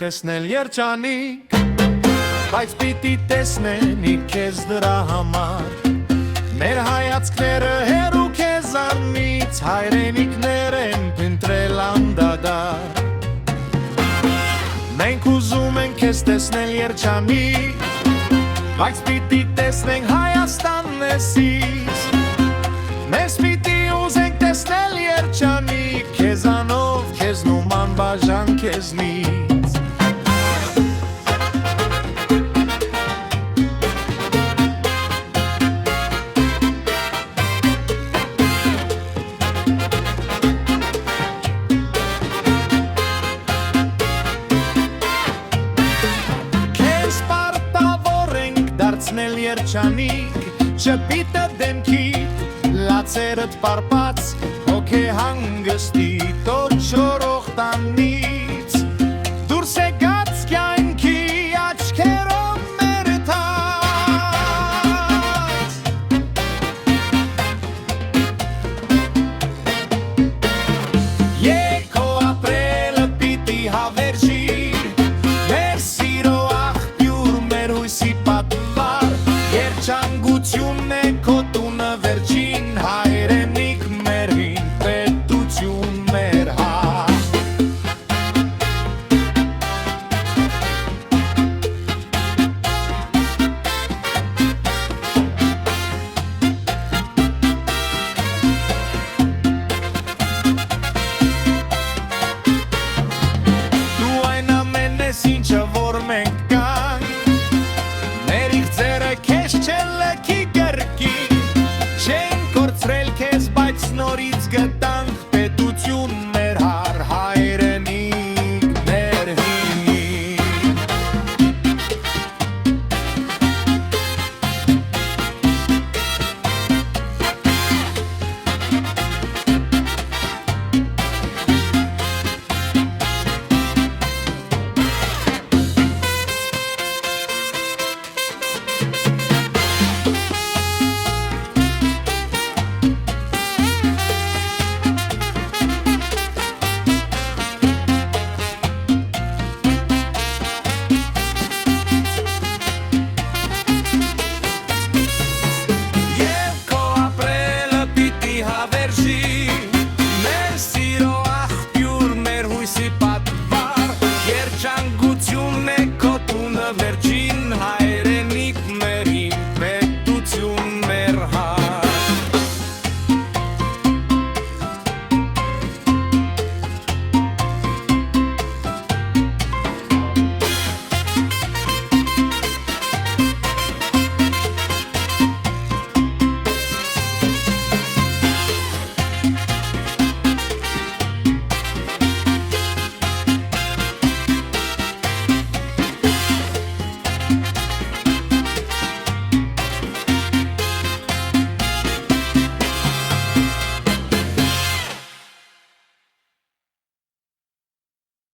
տեսնել երջանիկ, բայց պիտի տեսնենի քեզ դրա համար, մեր հայացքները հեռու քեզանից, հայրենիքներ են փնտրել անդադար, մենք ուզում ենք քեզ տեսնել երջանիկ, բայց պիտի տեսնենք Հայաստանն ես իս, մեզ պիտի ուզենք տեսնել երջանիկ, քեզանով, քեզ նման բաժան քեզնից։ Քեզ պարտավոր ենք դարձնել երջանիկ, չպիտը դեմքիդ, լացերդ պարպած, հոգե հանգստի, տոր չորող տանի,